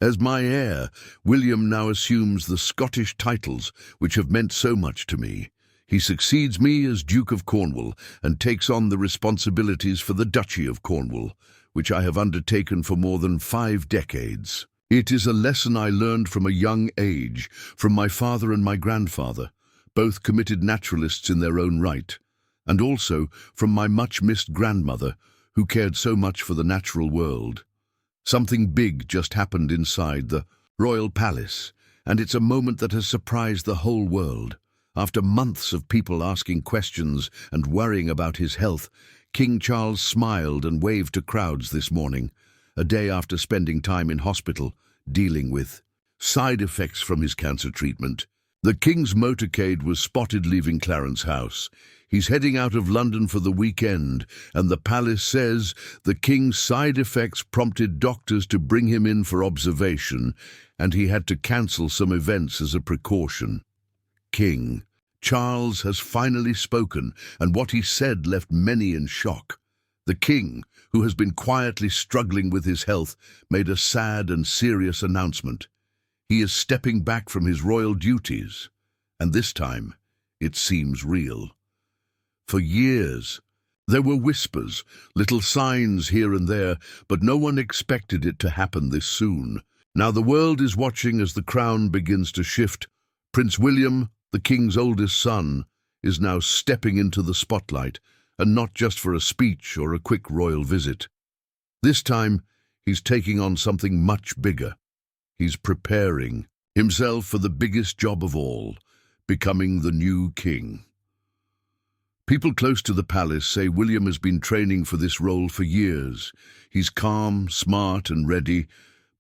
As my heir, William now assumes the Scottish titles which have meant so much to me. He succeeds me as Duke of Cornwall and takes on the responsibilities for the Duchy of Cornwall, which I have undertaken for more than 5 decades. It is a lesson I learned from a young age, from my father and my grandfather, both committed naturalists in their own right, and also from my much-missed grandmother, who cared so much for the natural world. Something big just happened inside the royal palace, and it's a moment that has surprised the whole world. After months of people asking questions and worrying about his health, King Charles smiled and waved to crowds this morning, a day after spending time in hospital, dealing with side effects from his cancer treatment. The King's motorcade was spotted leaving Clarence House. He's heading out of London for the weekend, and the palace says the King's side effects prompted doctors to bring him in for observation, and he had to cancel some events as a precaution. King Charles has finally spoken, and what he said left many in shock. The King, who has been quietly struggling with his health, made a sad and serious announcement. He is stepping back from his royal duties, and this time it seems real. For years, there were whispers, little signs here and there, but no one expected it to happen this soon. Now the world is watching as the crown begins to shift. Prince William, the King's oldest son, is now stepping into the spotlight, and not just for a speech or a quick royal visit. This time, he's taking on something much bigger. He's preparing himself for the biggest job of all, becoming the new king. People close to the palace say William has been training for this role for years. He's calm, smart and ready,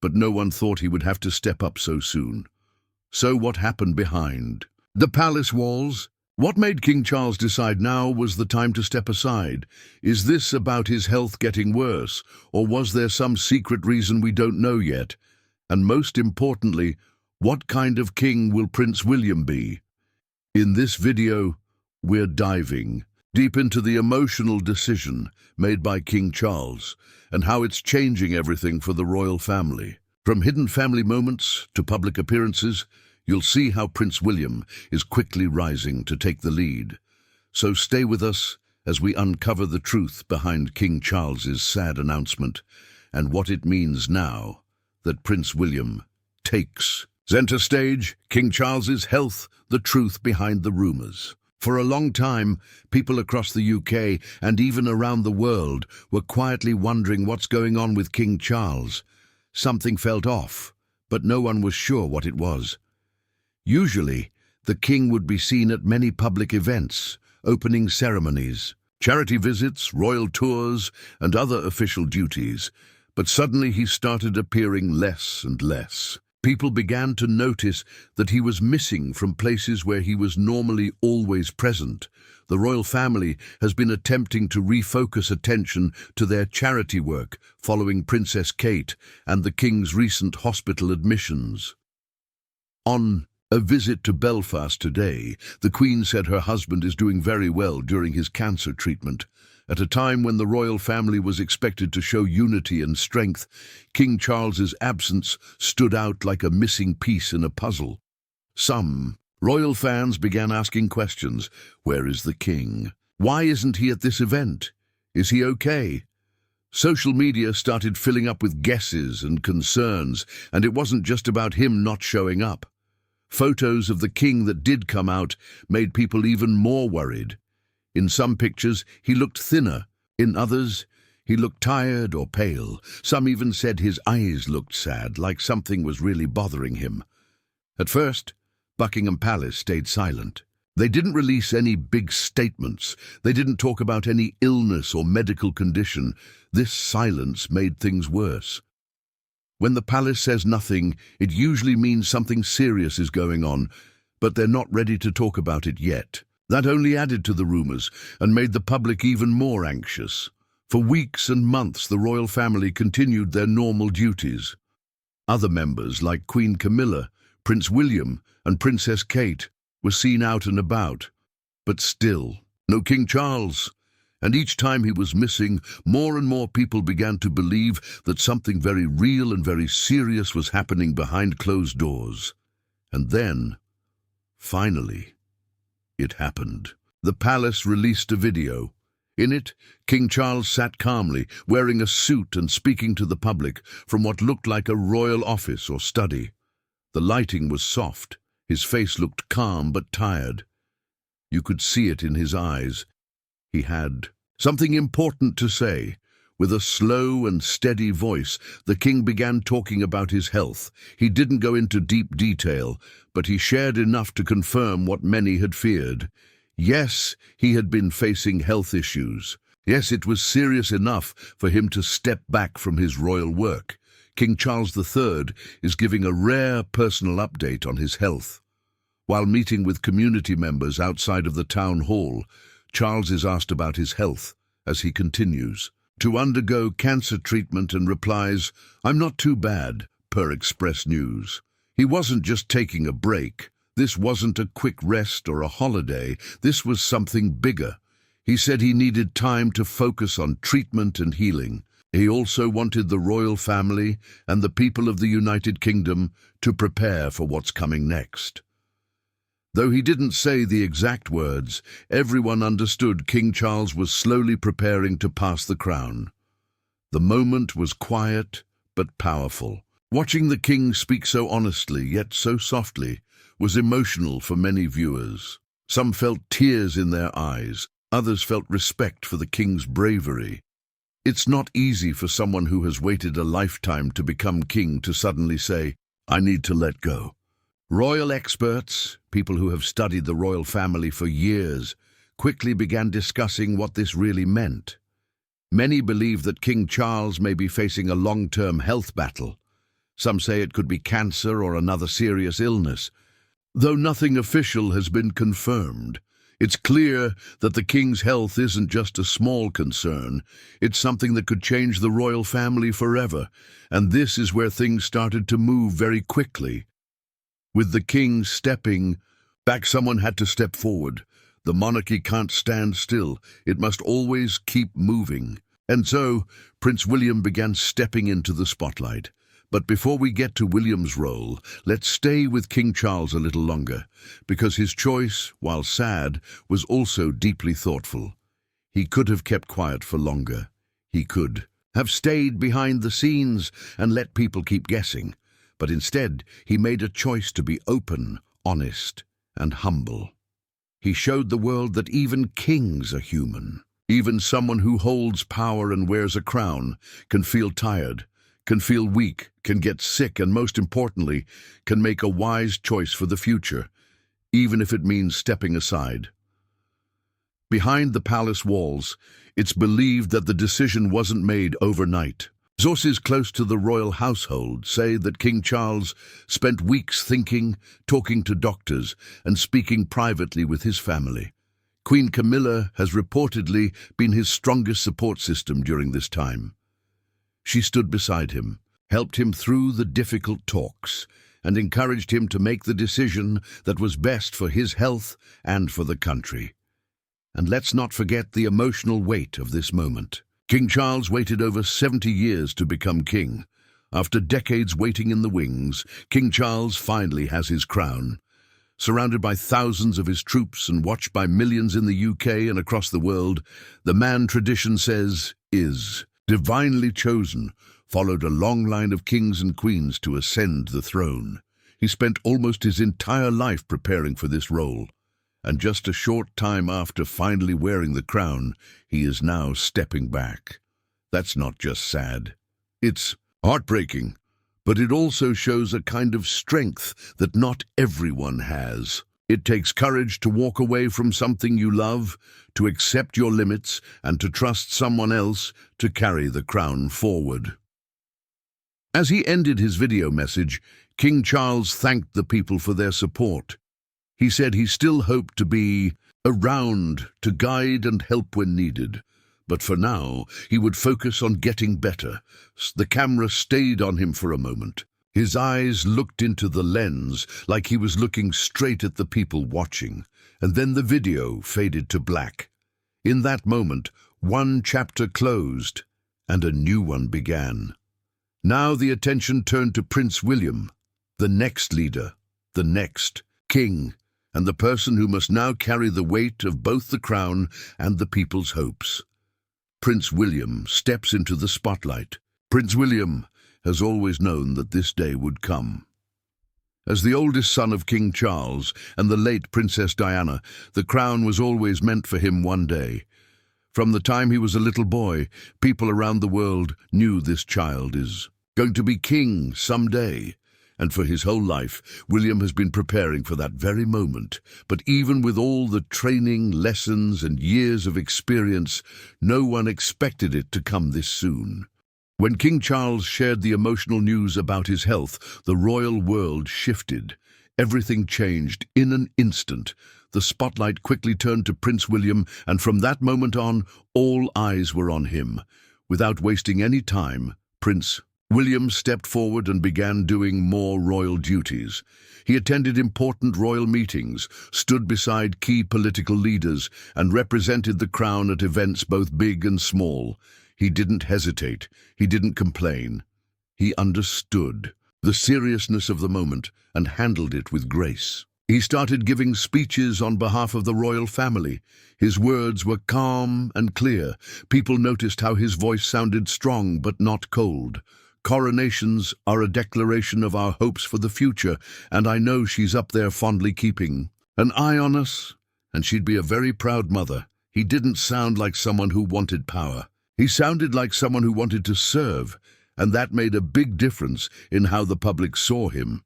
but no one thought he would have to step up so soon. So what happened behind the palace walls? What made King Charles decide now was the time to step aside? Is this about his health getting worse, or was there some secret reason we don't know yet? And most importantly, what kind of king will Prince William be? In this video, we're diving deep into the emotional decision made by King Charles and how it's changing everything for the royal family. From hidden family moments to public appearances, you'll see how Prince William is quickly rising to take the lead. So stay with us as we uncover the truth behind King Charles's sad announcement and what it means now that Prince William takes center stage. King Charles's health, the truth behind the rumors. For a long time, people across the UK and even around the world were quietly wondering what's going on with King Charles. Something felt off, but no one was sure what it was. Usually, the king would be seen at many public events, opening ceremonies, charity visits, royal tours, and other official duties, but suddenly he started appearing less and less. People began to notice that he was missing from places where he was normally always present. The royal family has been attempting to refocus attention to their charity work following Princess Kate and the King's recent hospital admissions. On a visit to Belfast today, the Queen said her husband is doing very well during his cancer treatment. At a time when the royal family was expected to show unity and strength, King Charles's absence stood out like a missing piece in a puzzle. Some royal fans began asking questions. Where is the king? Why isn't he at this event? Is he okay? Social media started filling up with guesses and concerns, and it wasn't just about him not showing up. Photos of the king that did come out made people even more worried. In some pictures, he looked thinner. In others, he looked tired or pale. Some even said his eyes looked sad, like something was really bothering him. At first, Buckingham Palace stayed silent. They didn't release any big statements. They didn't talk about any illness or medical condition. This silence made things worse. When the palace says nothing, it usually means something serious is going on, but they're not ready to talk about it yet. That only added to the rumors and made the public even more anxious. For weeks and months, the royal family continued their normal duties. Other members, like Queen Camilla, Prince William, and Princess Kate, were seen out and about. But still, no King Charles. And each time he was missing, more and more people began to believe that something very real and very serious was happening behind closed doors. And then, finally, it happened. The palace released a video. In it, King Charles sat calmly, wearing a suit and speaking to the public from what looked like a royal office or study. The lighting was soft. His face looked calm but tired. You could see it in his eyes. He had something important to say. With a slow and steady voice, the king began talking about his health. He didn't go into deep detail, but he shared enough to confirm what many had feared. Yes, he had been facing health issues. Yes, it was serious enough for him to step back from his royal work. King Charles III is giving a rare personal update on his health. While meeting with community members outside of the town hall, Charles is asked about his health as he continues to undergo cancer treatment and replies, "I'm not too bad," per Express News. He wasn't just taking a break. This wasn't a quick rest or a holiday. This was something bigger. He said he needed time to focus on treatment and healing. He also wanted the royal family and the people of the United Kingdom to prepare for what's coming next. Though he didn't say the exact words, everyone understood King Charles was slowly preparing to pass the crown. The moment was quiet but powerful. Watching the king speak so honestly, yet so softly, was emotional for many viewers. Some felt tears in their eyes. Others felt respect for the king's bravery. It's not easy for someone who has waited a lifetime to become king to suddenly say, "I need to let go." Royal experts, people who have studied the royal family for years, quickly began discussing what this really meant. Many believe that King Charles may be facing a long-term health battle. Some say it could be cancer or another serious illness. Though nothing official has been confirmed, it's clear that the king's health isn't just a small concern. It's something that could change the royal family forever, and this is where things started to move very quickly. With the king stepping back, someone had to step forward. The monarchy can't stand still. It must always keep moving. And so, Prince William began stepping into the spotlight. But before we get to William's role, let's stay with King Charles a little longer, because his choice, while sad, was also deeply thoughtful. He could have kept quiet for longer. He could have stayed behind the scenes and let people keep guessing. But instead, he made a choice to be open, honest, and humble. He showed the world that even kings are human. Even someone who holds power and wears a crown can feel tired, can feel weak, can get sick, and most importantly, can make a wise choice for the future, even if it means stepping aside. Behind the palace walls, it's believed that the decision wasn't made overnight. Sources close to the royal household say that King Charles spent weeks thinking, talking to doctors, and speaking privately with his family. Queen Camilla has reportedly been his strongest support system during this time. She stood beside him, helped him through the difficult talks, and encouraged him to make the decision that was best for his health and for the country. And let's not forget the emotional weight of this moment. King Charles waited over 70 years to become king. After decades waiting in the wings, King Charles finally has his crown. Surrounded by thousands of his troops and watched by millions in the UK and across the world, the man, tradition says, is divinely chosen, followed a long line of kings and queens to ascend the throne. He spent almost his entire life preparing for this role. And just a short time after finally wearing the crown, he is now stepping back. That's not just sad. It's heartbreaking, but it also shows a kind of strength that not everyone has. It takes courage to walk away from something you love, to accept your limits, and to trust someone else to carry the crown forward. As he ended his video message, King Charles thanked the people for their support. He said he still hoped to be around to guide and help when needed. But for now, he would focus on getting better. The camera stayed on him for a moment. His eyes looked into the lens like he was looking straight at the people watching. And then the video faded to black. In that moment, One chapter closed, and a new one began. Now the attention turned to Prince William, the next leader, the next king, and the person who must now carry the weight of both the crown and the people's hopes. Prince William steps into the spotlight. Prince William has always known that this day would come. As the oldest son of King Charles and the late Princess Diana, the crown was always meant for him one day. From the time he was a little boy, people around the world knew this child is going to be king someday. And for his whole life, William has been preparing for that very moment. But even with all the training, lessons, and years of experience, no one expected it to come this soon. When King Charles shared the emotional news about his health, the royal world shifted. Everything changed in an instant. The spotlight quickly turned to Prince William, and from that moment on, all eyes were on him. Without wasting any time, Prince William stepped forward and began doing more royal duties. He attended important royal meetings, stood beside key political leaders, and represented the crown at events both big and small. He didn't hesitate. He didn't complain. He understood the seriousness of the moment and handled it with grace. He started giving speeches on behalf of the royal family. His words were calm and clear. People noticed how his voice sounded strong but not cold. Coronations are a declaration of our hopes for the future, and I know she's up there fondly keeping an eye on us, and she'd be a very proud mother. He didn't sound like someone who wanted power. He sounded like someone who wanted to serve, and that made a big difference in how the public saw him.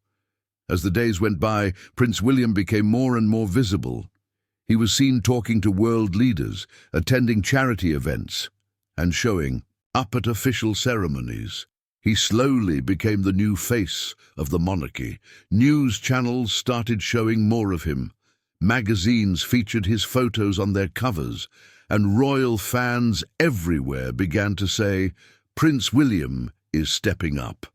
As the days went by, Prince William became more and more visible. He was seen talking to world leaders, attending charity events, and showing up at official ceremonies. He slowly became the new face of the monarchy. News channels started showing more of him. Magazines featured his photos on their covers, and royal fans everywhere began to say, "Prince William is stepping up."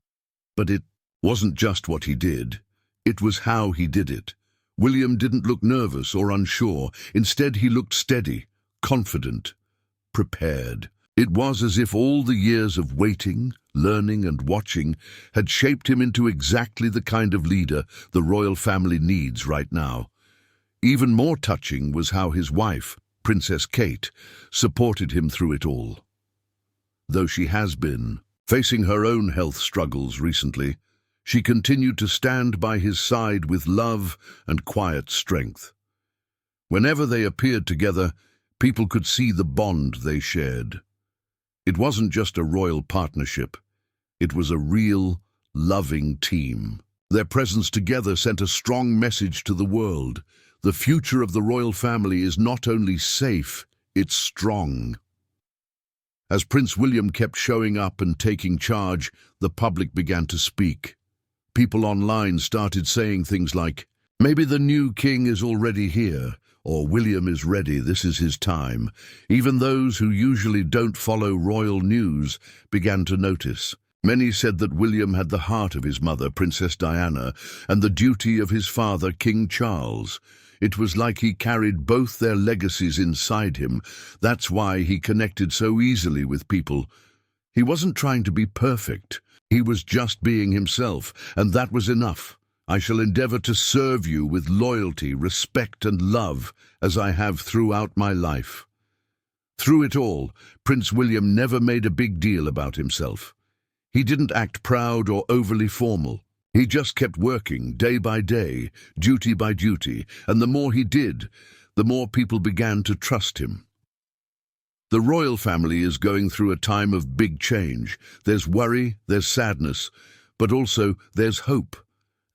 But it wasn't just what he did. It was how he did it. William didn't look nervous or unsure. Instead, he looked steady, confident, prepared. It was as if all the years of waiting, learning, and watching had shaped him into exactly the kind of leader the royal family needs right now. Even more touching was how his wife, Princess Kate, supported him through it all. Though she has been facing her own health struggles recently, she continued to stand by his side with love and quiet strength. Whenever they appeared together, people could see the bond they shared. It wasn't just a royal partnership. It was a real, loving team. Their presence together sent a strong message to the world. The future of the royal family is not only safe, it's strong. As Prince William kept showing up and taking charge, the public began to speak. People online started saying things like, "Maybe the new king is already here," or "William is ready, this is his time." Even those who usually don't follow royal news began to notice. Many said that William had the heart of his mother, Princess Diana, and the duty of his father, King Charles. It was like he carried both their legacies inside him. That's why he connected so easily with people. He wasn't trying to be perfect. He was just being himself, and that was enough. "I shall endeavor to serve you with loyalty, respect, and love, as I have throughout my life." Through it all, Prince William never made a big deal about himself. He didn't act proud or overly formal. He just kept working, day by day, duty by duty, and the more he did, the more people began to trust him. The royal family is going through a time of big change. There's worry, there's sadness, but also there's hope.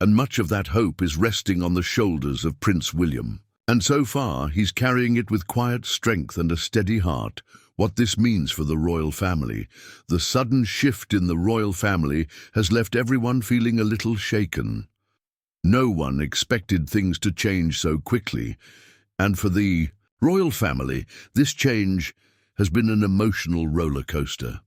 And much of that hope is resting on the shoulders of Prince William. And so far, he's carrying it with quiet strength and a steady heart. What this means for the royal family. The sudden shift in the royal family has left everyone feeling a little shaken. No one expected things to change so quickly. And for the royal family, this change has been an emotional roller coaster.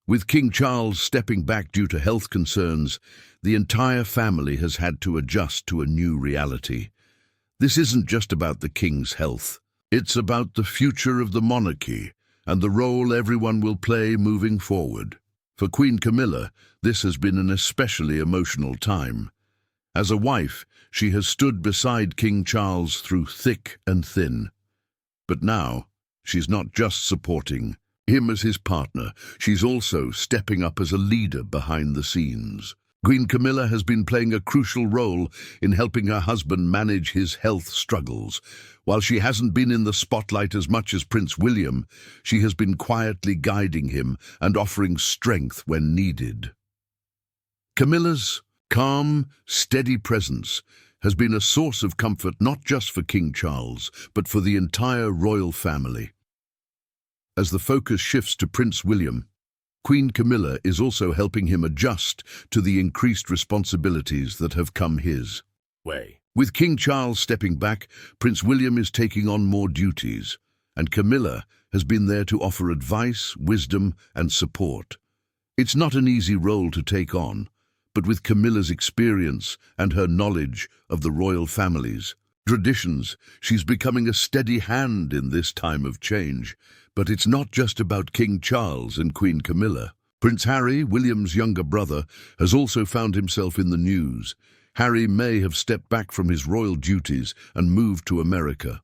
With King Charles stepping back due to health concerns, the entire family has had to adjust to a new reality. This isn't just about the king's health. It's about the future of the monarchy and the role everyone will play moving forward. For Queen Camilla, this has been an especially emotional time. As a wife, she has stood beside King Charles through thick and thin. But now, she's not just supporting him as his partner, she's also stepping up as a leader behind the scenes. Queen Camilla has been playing a crucial role in helping her husband manage his health struggles. While she hasn't been in the spotlight as much as Prince William, she has been quietly guiding him and offering strength when needed. Camilla's calm, steady presence has been a source of comfort not just for King Charles, but for the entire royal family. As the focus shifts to Prince William, Queen Camilla is also helping him adjust to the increased responsibilities that have come his way. With King Charles stepping back, Prince William is taking on more duties, and Camilla has been there to offer advice, wisdom, and support. It's not an easy role to take on, but with Camilla's experience and her knowledge of the royal family's traditions, she's becoming a steady hand in this time of change. But it's not just about King Charles and Queen Camilla. Prince Harry, William's younger brother, has also found himself in the news. Harry may have stepped back from his royal duties and moved to America.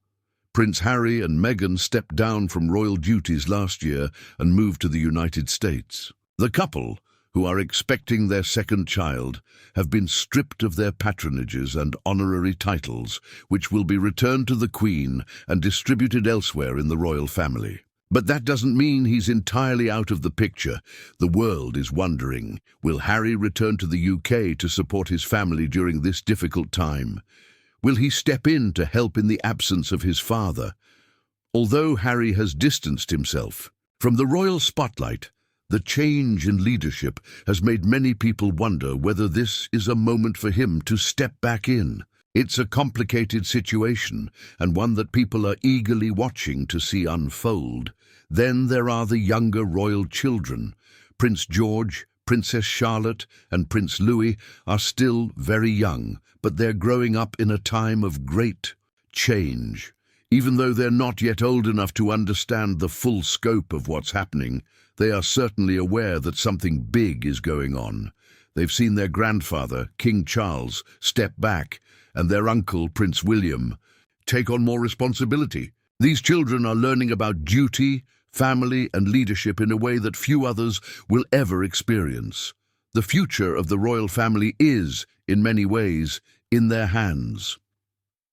Prince Harry and Meghan stepped down from royal duties last year and moved to the United States. The couple, who are expecting their second child, have been stripped of their patronages and honorary titles, which will be returned to the Queen and distributed elsewhere in the royal family. But that doesn't mean he's entirely out of the picture. The world is wondering, will Harry return to the UK to support his family during this difficult time? Will he step in to help in the absence of his father? Although Harry has distanced himself from the royal spotlight, the change in leadership has made many people wonder whether this is a moment for him to step back in. It's a complicated situation, and one that people are eagerly watching to see unfold. Then there are the younger royal children. Prince George, Princess Charlotte, and Prince Louis are still very young, but they're growing up in a time of great change. Even though they're not yet old enough to understand the full scope of what's happening, they are certainly aware that something big is going on. They've seen their grandfather, King Charles, step back, and their uncle, Prince William, take on more responsibility. These children are learning about duty, family, and leadership in a way that few others will ever experience. The future of the royal family is, in many ways, in their hands.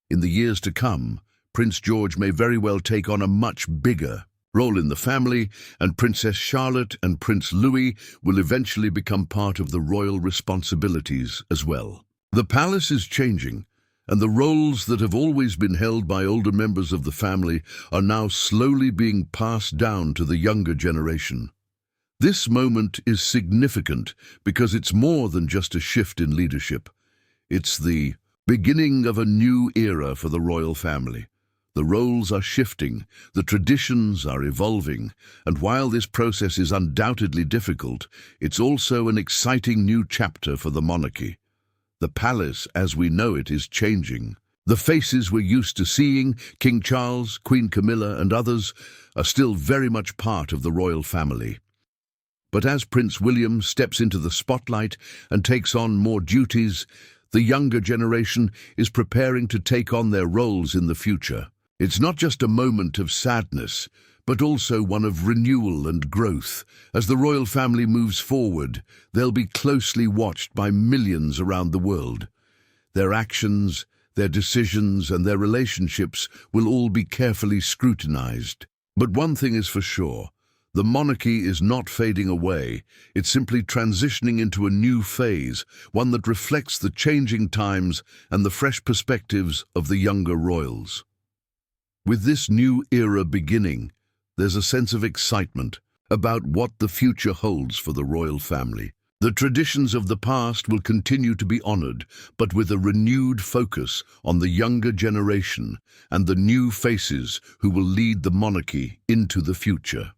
In the years to come, Prince George may very well take on a much bigger role in the family, and Princess Charlotte and Prince Louis will eventually become part of the royal responsibilities as well. The palace is changing, and the roles that have always been held by older members of the family are now slowly being passed down to the younger generation. This moment is significant because it's more than just a shift in leadership. It's the beginning of a new era for the royal family. The roles are shifting, the traditions are evolving, and while this process is undoubtedly difficult, it's also an exciting new chapter for the monarchy. The palace, as we know it, is changing. The faces we're used to seeing, King Charles, Queen Camilla, and others, are still very much part of the royal family. But as Prince William steps into the spotlight and takes on more duties, the younger generation is preparing to take on their roles in the future. It's not just a moment of sadness, but also one of renewal and growth. As the royal family moves forward, they'll be closely watched by millions around the world. Their actions, their decisions, and their relationships will all be carefully scrutinized. But one thing is for sure, the monarchy is not fading away. It's simply transitioning into a new phase, one that reflects the changing times and the fresh perspectives of the younger royals. With this new era beginning, there's a sense of excitement about what the future holds for the royal family. The traditions of the past will continue to be honored, but with a renewed focus on the younger generation and the new faces who will lead the monarchy into the future.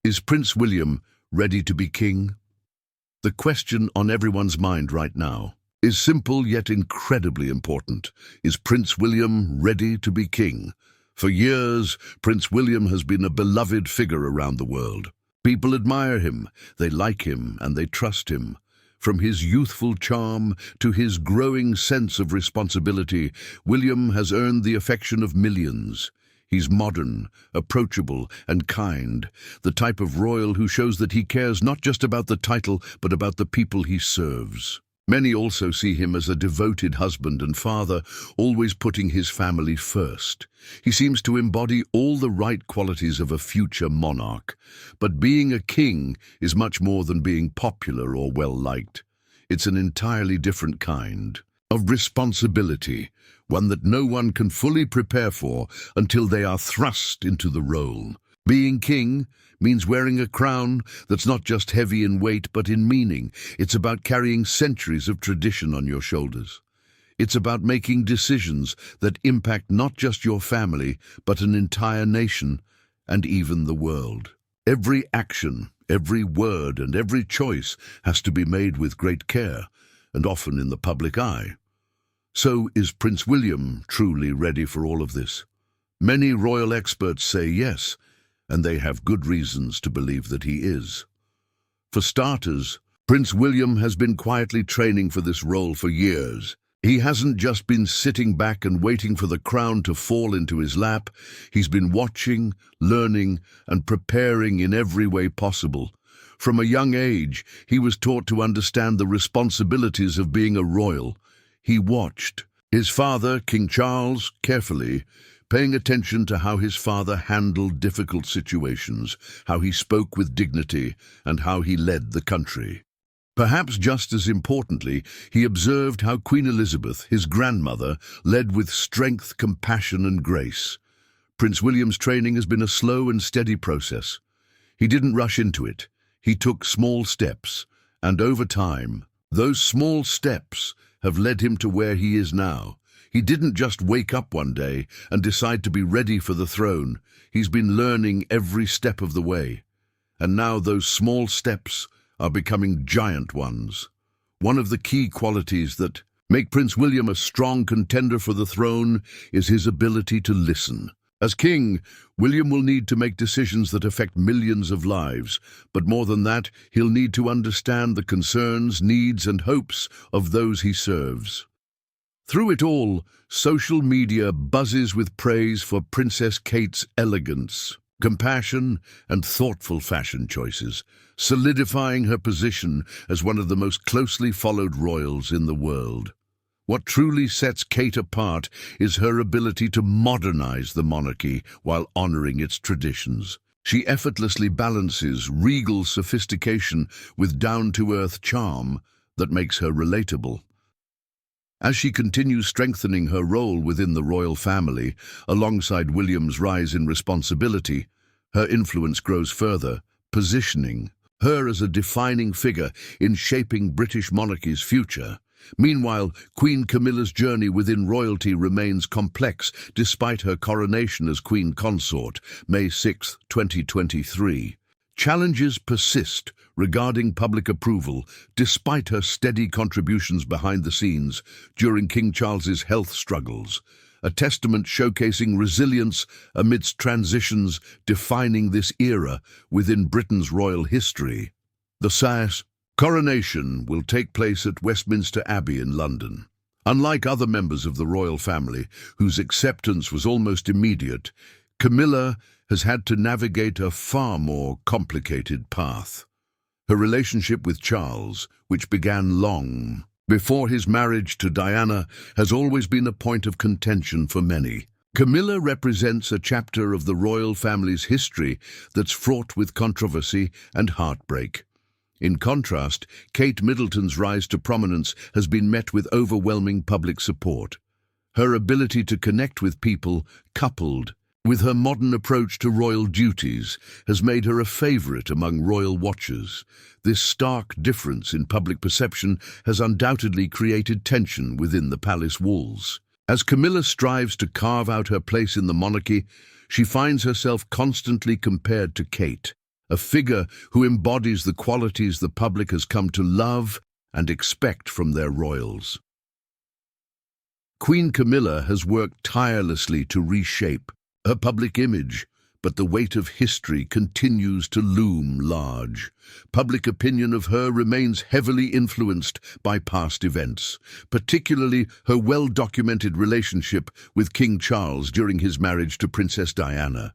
Is Prince William ready to be king? The question on everyone's mind right now is simple yet incredibly important. Is Prince William ready to be king? For years, Prince William has been a beloved figure around the world. People admire him, they like him, and they trust him. From his youthful charm to his growing sense of responsibility, William has earned the affection of millions. He's modern, approachable, and kind, the type of royal who shows that he cares not just about the title, but about the people he serves. Many also see him as a devoted husband and father, always putting his family first. He seems to embody all the right qualities of a future monarch. But being a king is much more than being popular or well-liked. It's an entirely different kind of responsibility, one that no one can fully prepare for until they are thrust into the role. Being king means wearing a crown that's not just heavy in weight but in meaning. It's about carrying centuries of tradition on your shoulders. It's about making decisions that impact not just your family but an entire nation and even the world. Every action, every word and every choice has to be made with great care and often in the public eye. So is Prince William truly ready for all of this? Many royal experts say yes, and they have good reasons to believe that he is. For starters, Prince William has been quietly training for this role for years. He hasn't just been sitting back and waiting for the crown to fall into his lap. He's been watching, learning, and preparing in every way possible. From a young age, he was taught to understand the responsibilities of being a royal. He watched his father, King Charles, carefully, paying attention to how his father handled difficult situations, how he spoke with dignity, and how he led the country. Perhaps just as importantly, he observed how Queen Elizabeth, his grandmother, led with strength, compassion, and grace. Prince William's training has been a slow and steady process. He didn't rush into it. He took small steps, and over time, those small steps have led him to where he is now. He didn't just wake up one day and decide to be ready for the throne. He's been learning every step of the way. And now those small steps are becoming giant ones. One of the key qualities that make Prince William a strong contender for the throne is his ability to listen. As king, William will need to make decisions that affect millions of lives, but more than that, he'll need to understand the concerns, needs, and hopes of those he serves. Through it all, social media buzzes with praise for Princess Kate's elegance, compassion, and thoughtful fashion choices, solidifying her position as one of the most closely followed royals in the world. What truly sets Kate apart is her ability to modernize the monarchy while honoring its traditions. She effortlessly balances regal sophistication with down-to-earth charm that makes her relatable. As she continues strengthening her role within the royal family, alongside William's rise in responsibility, her influence grows further, positioning her as a defining figure in shaping British monarchy's future. Meanwhile, Queen Camilla's journey within royalty remains complex despite her coronation as Queen Consort, May 6, 2023. Challenges persist regarding public approval, despite her steady contributions behind the scenes during King Charles's health struggles, a testament showcasing resilience amidst transitions defining this era within Britain's royal history. The coronation will take place at Westminster Abbey in London. Unlike other members of the royal family, whose acceptance was almost immediate, Camilla has had to navigate a far more complicated path. Her relationship with Charles, which began long before his marriage to Diana, has always been a point of contention for many. Camilla represents a chapter of the royal family's history that's fraught with controversy and heartbreak. In contrast, Kate Middleton's rise to prominence has been met with overwhelming public support. Her ability to connect with people, coupled with her modern approach to royal duties, has made her a favorite among royal watchers. This stark difference in public perception has undoubtedly created tension within the palace walls. As Camilla strives to carve out her place in the monarchy, she finds herself constantly compared to Kate, a figure who embodies the qualities the public has come to love and expect from their royals. Queen Camilla has worked tirelessly to reshape her public image, but the weight of history continues to loom large. Public opinion of her remains heavily influenced by past events, particularly her well-documented relationship with King Charles during his marriage to Princess Diana.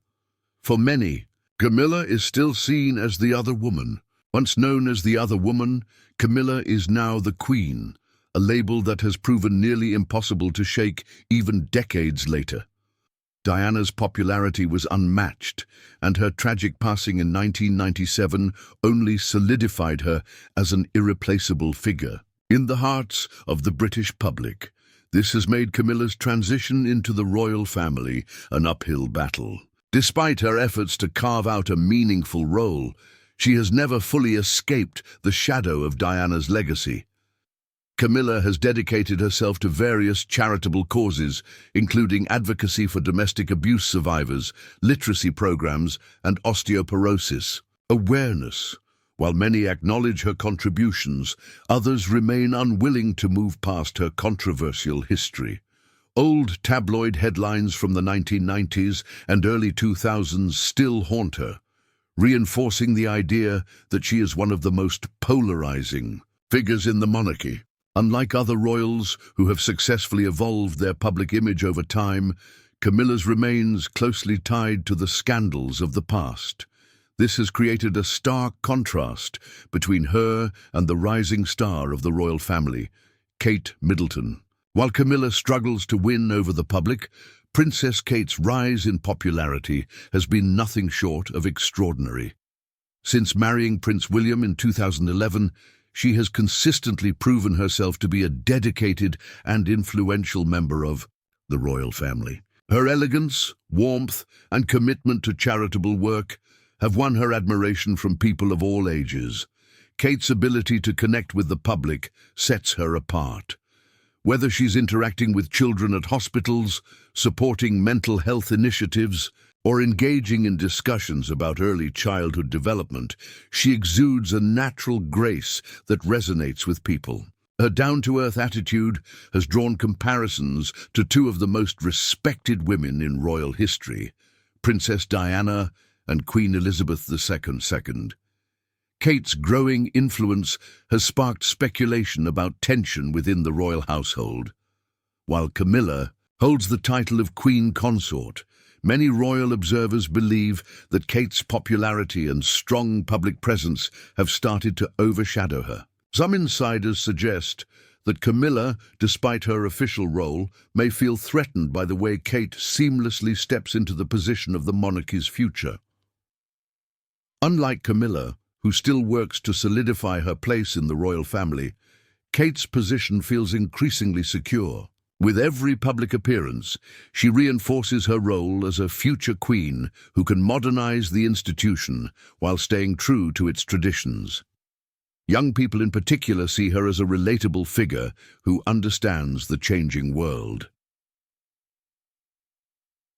For many, Camilla is still seen as the other woman. Once known as the other woman, Camilla is now the Queen, a label that has proven nearly impossible to shake even decades later. Diana's popularity was unmatched, and her tragic passing in 1997 only solidified her as an irreplaceable figure. In the hearts of the British public, this has made Camilla's transition into the royal family an uphill battle. Despite her efforts to carve out a meaningful role, she has never fully escaped the shadow of Diana's legacy. Camilla has dedicated herself to various charitable causes, including advocacy for domestic abuse survivors, literacy programs, and osteoporosis awareness. While many acknowledge her contributions, others remain unwilling to move past her controversial history. Old tabloid headlines from the 1990s and early 2000s still haunt her, reinforcing the idea that she is one of the most polarizing figures in the monarchy. Unlike other royals who have successfully evolved their public image over time, Camilla's remains closely tied to the scandals of the past. This has created a stark contrast between her and the rising star of the royal family, Kate Middleton. While Camilla struggles to win over the public, Princess Kate's rise in popularity has been nothing short of extraordinary. Since marrying Prince William in 2011, she has consistently proven herself to be a dedicated and influential member of the royal family. Her elegance, warmth, and commitment to charitable work have won her admiration from people of all ages. Kate's ability to connect with the public sets her apart. Whether she's interacting with children at hospitals, supporting mental health initiatives, or engaging in discussions about early childhood development, she exudes a natural grace that resonates with people. Her down-to-earth attitude has drawn comparisons to two of the most respected women in royal history, Princess Diana and Queen Elizabeth II. Kate's growing influence has sparked speculation about tension within the royal household. While Camilla holds the title of Queen Consort, many royal observers believe that Kate's popularity and strong public presence have started to overshadow her. Some insiders suggest that Camilla, despite her official role, may feel threatened by the way Kate seamlessly steps into the position of the monarchy's future. Unlike Camilla, who still works to solidify her place in the royal family, Kate's position feels increasingly secure. With every public appearance, she reinforces her role as a future queen who can modernize the institution while staying true to its traditions. Young people in particular see her as a relatable figure who understands the changing world.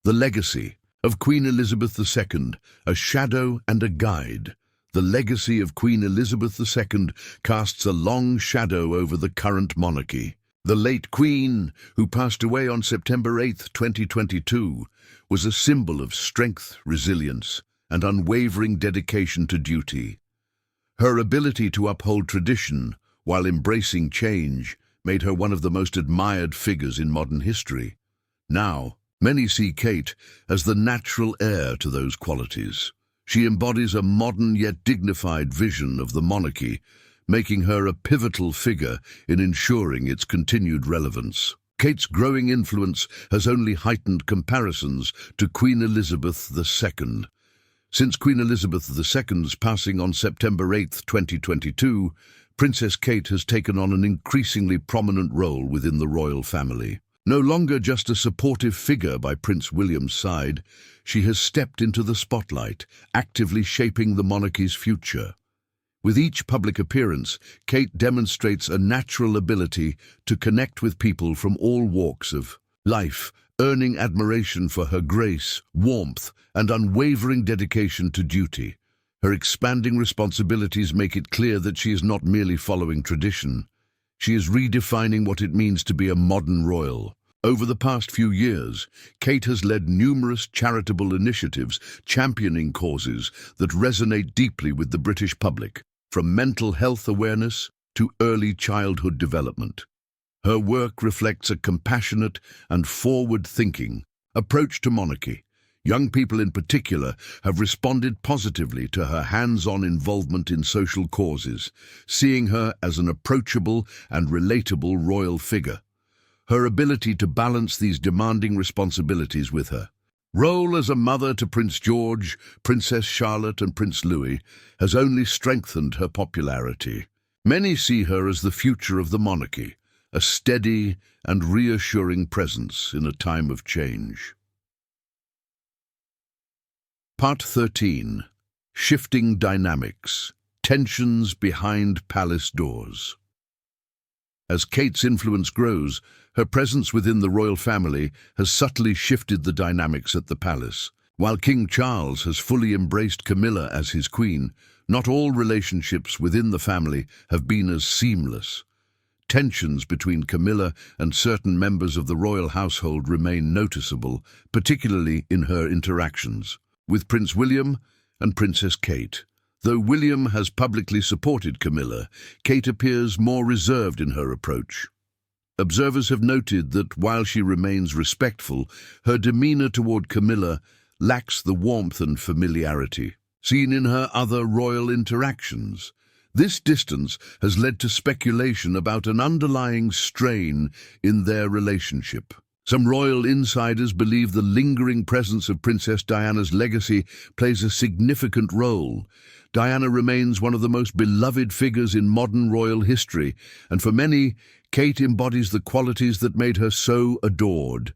The legacy of Queen Elizabeth II, a shadow and a guide. The legacy of Queen Elizabeth II casts a long shadow over the current monarchy. The late Queen, who passed away on September 8, 2022, was a symbol of strength, resilience, and unwavering dedication to duty. Her ability to uphold tradition while embracing change made her one of the most admired figures in modern history. Now, many see Kate as the natural heir to those qualities. She embodies a modern yet dignified vision of the monarchy, making her a pivotal figure in ensuring its continued relevance. Kate's growing influence has only heightened comparisons to Queen Elizabeth II. Since Queen Elizabeth II's passing on September 8, 2022, Princess Kate has taken on an increasingly prominent role within the royal family. No longer just a supportive figure by Prince William's side, she has stepped into the spotlight, actively shaping the monarchy's future. With each public appearance, Kate demonstrates a natural ability to connect with people from all walks of life, earning admiration for her grace, warmth, and unwavering dedication to duty. Her expanding responsibilities make it clear that she is not merely following tradition. She is redefining what it means to be a modern royal, Over the past few years, Kate has led numerous charitable initiatives championing causes that resonate deeply with the British public, from mental health awareness to early childhood development. Her work reflects a compassionate and forward-thinking approach to monarchy. Young people in particular have responded positively to her hands-on involvement in social causes, seeing her as an approachable and relatable royal figure. Her ability to balance these demanding responsibilities with her role as a mother to Prince George, Princess Charlotte and Prince Louis has only strengthened her popularity. Many see her as the future of the monarchy, a steady and reassuring presence in a time of change. Part 13. Shifting Dynamics. Tensions Behind Palace Doors. As Kate's influence grows, her presence within the royal family has subtly shifted the dynamics at the palace. While King Charles has fully embraced Camilla as his queen, not all relationships within the family have been as seamless. Tensions between Camilla and certain members of the royal household remain noticeable, particularly in her interactions with Prince William and Princess Kate. Though William has publicly supported Camilla, Kate appears more reserved in her approach. Observers have noted that while she remains respectful, her demeanor toward Camilla lacks the warmth and familiarity seen in her other royal interactions. This distance has led to speculation about an underlying strain in their relationship. Some royal insiders believe the lingering presence of Princess Diana's legacy plays a significant role. Diana remains one of the most beloved figures in modern royal history, and for many, Kate embodies the qualities that made her so adored: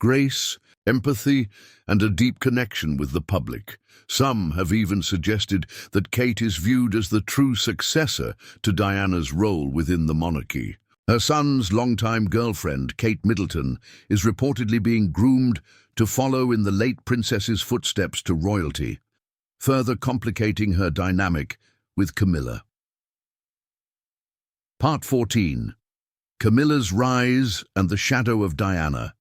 grace, empathy, and a deep connection with the public. Some have even suggested that Kate is viewed as the true successor to Diana's role within the monarchy. Her son's longtime girlfriend, Kate Middleton, is reportedly being groomed to follow in the late princess's footsteps to royalty, further complicating her dynamic with Camilla. Part 14. Camilla's Rise and the Shadow of Diana.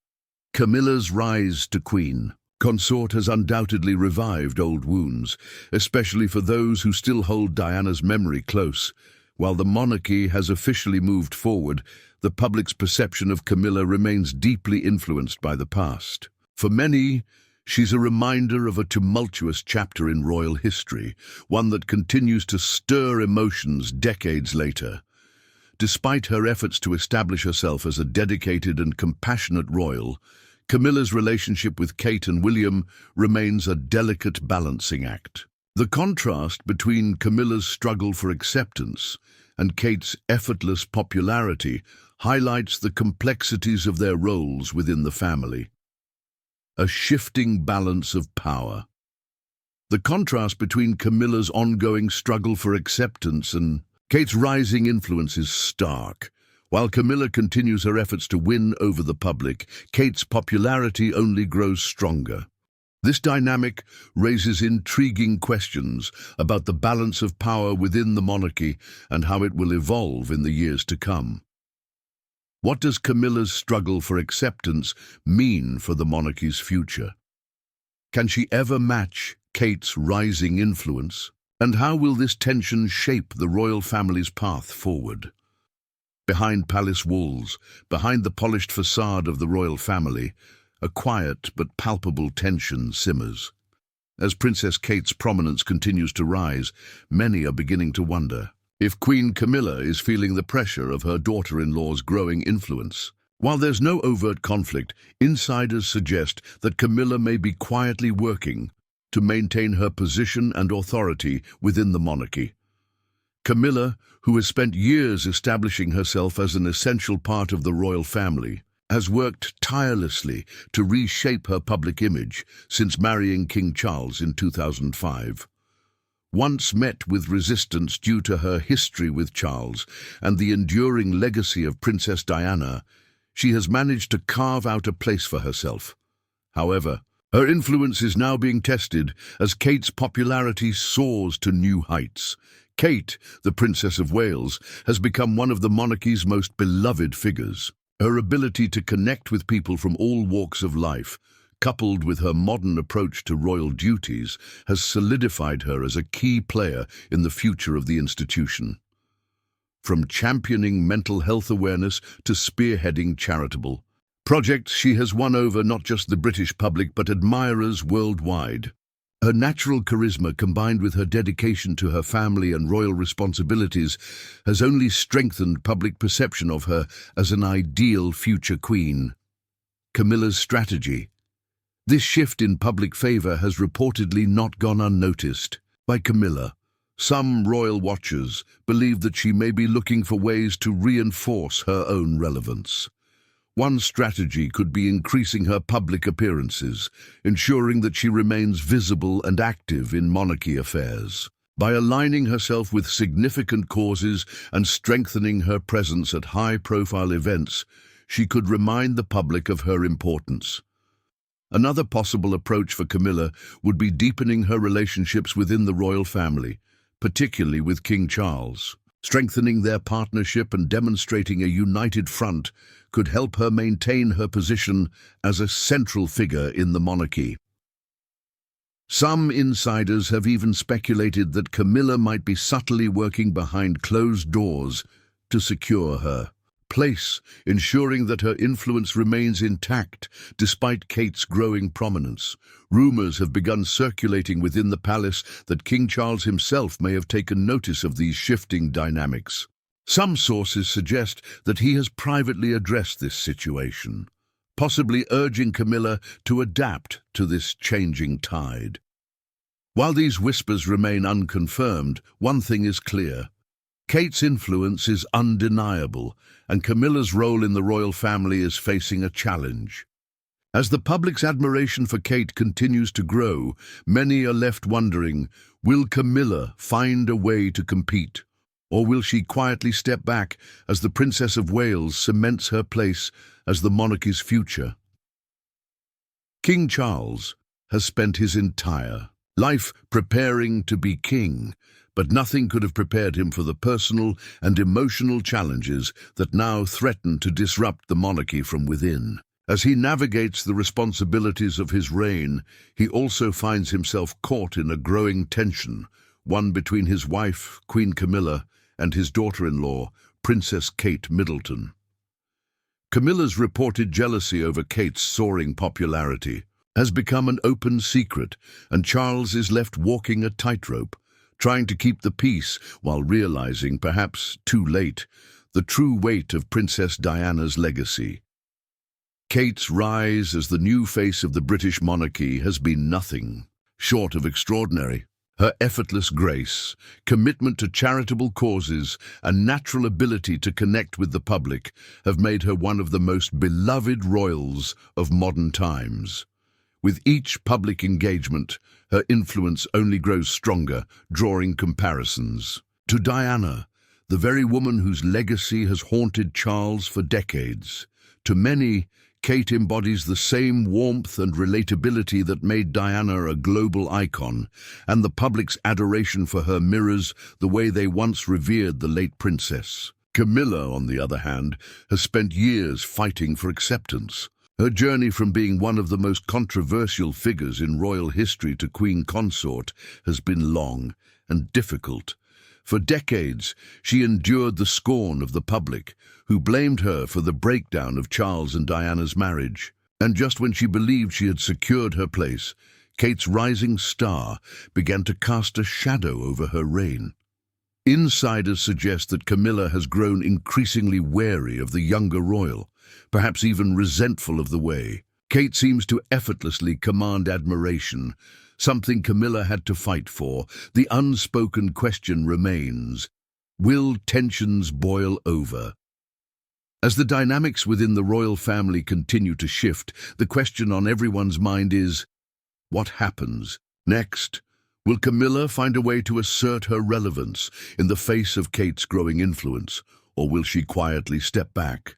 Camilla's rise to queen consort has undoubtedly revived old wounds, especially for those who still hold Diana's memory close. While the monarchy has officially moved forward, the public's perception of Camilla remains deeply influenced by the past. For many, she's a reminder of a tumultuous chapter in royal history, one that continues to stir emotions decades later. Despite her efforts to establish herself as a dedicated and compassionate royal, Camilla's relationship with Kate and William remains a delicate balancing act. The contrast between Camilla's struggle for acceptance and Kate's effortless popularity highlights the complexities of their roles within the family. A shifting balance of power. The contrast between Camilla's ongoing struggle for acceptance and Kate's rising influence is stark. While Camilla continues her efforts to win over the public, Kate's popularity only grows stronger. This dynamic raises intriguing questions about the balance of power within the monarchy and how it will evolve in the years to come. What does Camilla's struggle for acceptance mean for the monarchy's future? Can she ever match Kate's rising influence? And how will this tension shape the royal family's path forward? Behind palace walls, behind the polished facade of the royal family, a quiet but palpable tension simmers. As Princess Kate's prominence continues to rise, many are beginning to wonder if Queen Camilla is feeling the pressure of her daughter-in-law's growing influence. While there's no overt conflict, insiders suggest that Camilla may be quietly working to maintain her position and authority within the monarchy. Camilla, who has spent years establishing herself as an essential part of the royal family, has worked tirelessly to reshape her public image since marrying King Charles in 2005. Once met with resistance due to her history with Charles and the enduring legacy of Princess Diana, she has managed to carve out a place for herself. However, her influence is now being tested as Kate's popularity soars to new heights. Kate, the Princess of Wales, has become one of the monarchy's most beloved figures. Her ability to connect with people from all walks of life, coupled with her modern approach to royal duties, has solidified her as a key player in the future of the institution. From championing mental health awareness to spearheading charitable projects, she has won over not just the British public but admirers worldwide. Her natural charisma, combined with her dedication to her family and royal responsibilities, has only strengthened public perception of her as an ideal future queen. Camilla's strategy. This shift in public favour has reportedly not gone unnoticed by Camilla. Some royal watchers believe that she may be looking for ways to reinforce her own relevance. One strategy could be increasing her public appearances, ensuring that she remains visible and active in monarchy affairs. By aligning herself with significant causes and strengthening her presence at high-profile events, she could remind the public of her importance. Another possible approach for Camilla would be deepening her relationships within the royal family, particularly with King Charles. Strengthening their partnership and demonstrating a united front could help her maintain her position as a central figure in the monarchy. Some insiders have even speculated that Camilla might be subtly working behind closed doors to secure her place, ensuring that her influence remains intact despite Kate's growing prominence. Rumors have begun circulating within the palace that King Charles himself may have taken notice of these shifting dynamics. Some sources suggest that he has privately addressed this situation, possibly urging Camilla to adapt to this changing tide. While these whispers remain unconfirmed, one thing is clear. Kate's influence is undeniable, and Camilla's role in the royal family is facing a challenge. As the public's admiration for Kate continues to grow, many are left wondering, will Camilla find a way to compete? Or will she quietly step back as the Princess of Wales cements her place as the monarchy's future? King Charles has spent his entire life preparing to be king, but nothing could have prepared him for the personal and emotional challenges that now threaten to disrupt the monarchy from within. As he navigates the responsibilities of his reign, he also finds himself caught in a growing tension, one between his wife, Queen Camilla, and his daughter-in-law, Princess Kate Middleton. Camilla's reported jealousy over Kate's soaring popularity has become an open secret, and Charles is left walking a tightrope, trying to keep the peace while realizing, perhaps too late, the true weight of Princess Diana's legacy. Kate's rise as the new face of the British monarchy has been nothing short of extraordinary. Her effortless grace, commitment to charitable causes, and natural ability to connect with the public have made her one of the most beloved royals of modern times. With each public engagement, her influence only grows stronger, drawing comparisons to Diana, the very woman whose legacy has haunted Charles for decades. To many, Kate embodies the same warmth and relatability that made Diana a global icon, and the public's adoration for her mirrors the way they once revered the late princess. Camilla, on the other hand, has spent years fighting for acceptance. Her journey from being one of the most controversial figures in royal history to queen consort has been long and difficult. For decades, she endured the scorn of the public, who blamed her for the breakdown of Charles and Diana's marriage. And just when she believed she had secured her place, Kate's rising star began to cast a shadow over her reign. Insiders suggest that Camilla has grown increasingly wary of the younger royal, perhaps even resentful of the way Kate seems to effortlessly command admiration, something Camilla had to fight for. The unspoken question remains, will tensions boil over? As the dynamics within the royal family continue to shift, the question on everyone's mind is, what happens next? Will Camilla find a way to assert her relevance in the face of Kate's growing influence, or will she quietly step back?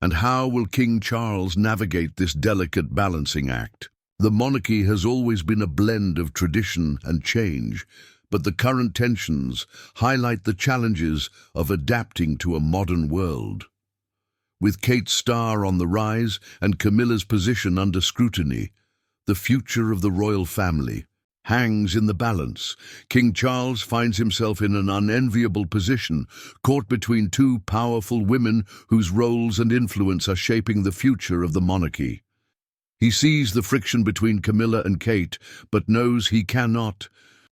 And how will King Charles navigate this delicate balancing act? The monarchy has always been a blend of tradition and change, but the current tensions highlight the challenges of adapting to a modern world. With Kate's star on the rise and Camilla's position under scrutiny, the future of the royal family hangs in the balance. King Charles finds himself in an unenviable position, caught between two powerful women whose roles and influence are shaping the future of the monarchy. He sees the friction between Camilla and Kate, but knows he cannot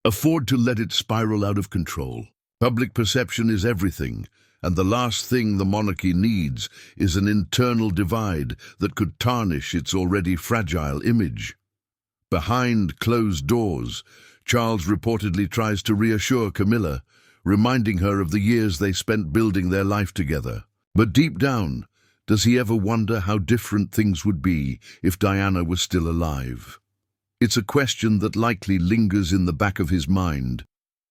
afford to let it spiral out of control. Public perception is everything, and the last thing the monarchy needs is an internal divide that could tarnish its already fragile image. Behind closed doors, Charles reportedly tries to reassure Camilla, reminding her of the years they spent building their life together. But deep down, does he ever wonder how different things would be if Diana was still alive? It's a question that likely lingers in the back of his mind,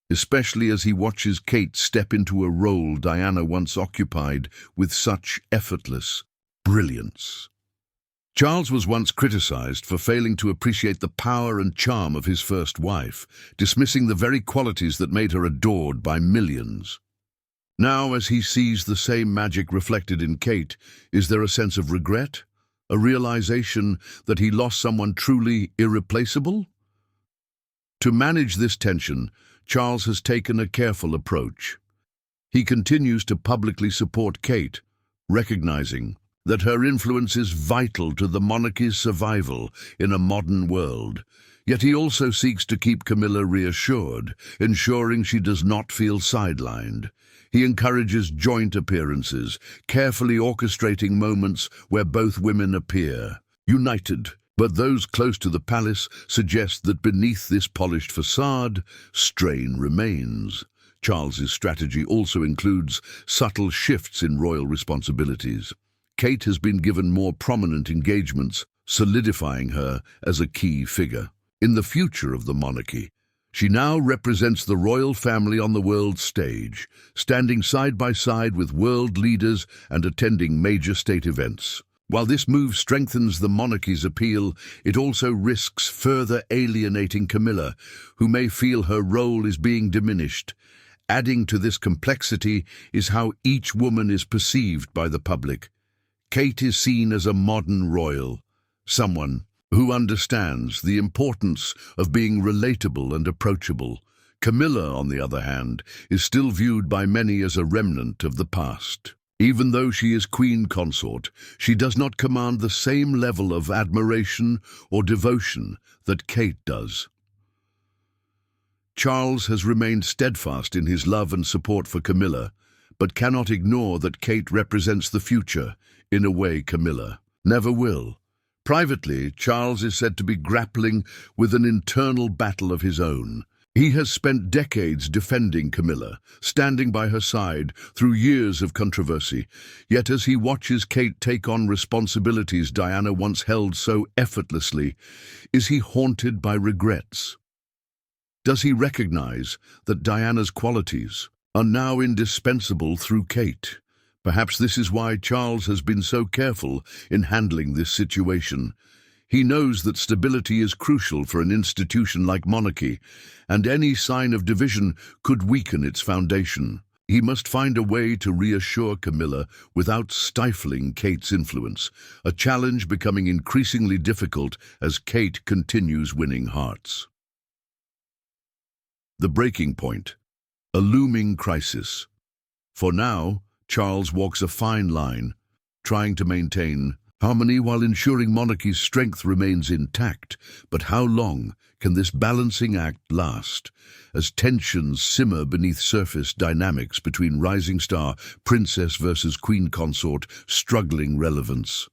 especially as he watches Kate step into a role Diana once occupied with such effortless brilliance. Charles was once criticized for failing to appreciate the power and charm of his first wife, dismissing the very qualities that made her adored by millions. Now, as he sees the same magic reflected in Kate, is there a sense of regret? A realization that he lost someone truly irreplaceable? To manage this tension, Charles has taken a careful approach. He continues to publicly support Kate, recognizing that her influence is vital to the monarchy's survival in a modern world. Yet he also seeks to keep Camilla reassured, ensuring she does not feel sidelined. He encourages joint appearances, carefully orchestrating moments where both women appear united. But those close to the palace suggest that beneath this polished facade, strain remains. Charles's strategy also includes subtle shifts in royal responsibilities. Kate has been given more prominent engagements, solidifying her as a key figure. In the future of the monarchy, she now represents the royal family on the world stage, standing side by side with world leaders and attending major state events. While this move strengthens the monarchy's appeal, it also risks further alienating Camilla, who may feel her role is being diminished. Adding to this complexity is how each woman is perceived by the public. Kate is seen as a modern royal, someone who understands the importance of being relatable and approachable. Camilla, on the other hand, is still viewed by many as a remnant of the past. Even though she is queen consort, she does not command the same level of admiration or devotion that Kate does. Charles has remained steadfast in his love and support for Camilla, but cannot ignore that Kate represents the future in a way Camilla never will. Privately, Charles is said to be grappling with an internal battle of his own. He has spent decades defending Camilla, standing by her side through years of controversy. Yet as he watches Kate take on responsibilities Diana once held so effortlessly, is he haunted by regrets? Does he recognize that Diana's qualities are now indispensable through Kate? Perhaps this is why Charles has been so careful in handling this situation. He knows that stability is crucial for an institution like monarchy, and any sign of division could weaken its foundation. He must find a way to reassure Camilla without stifling Kate's influence, a challenge becoming increasingly difficult as Kate continues winning hearts. The breaking point, a looming crisis. For now, Charles walks a fine line, trying to maintain harmony while ensuring monarchy's strength remains intact. But how long can this balancing act last, as tensions simmer beneath surface dynamics between rising star, princess versus queen consort, struggling relevance?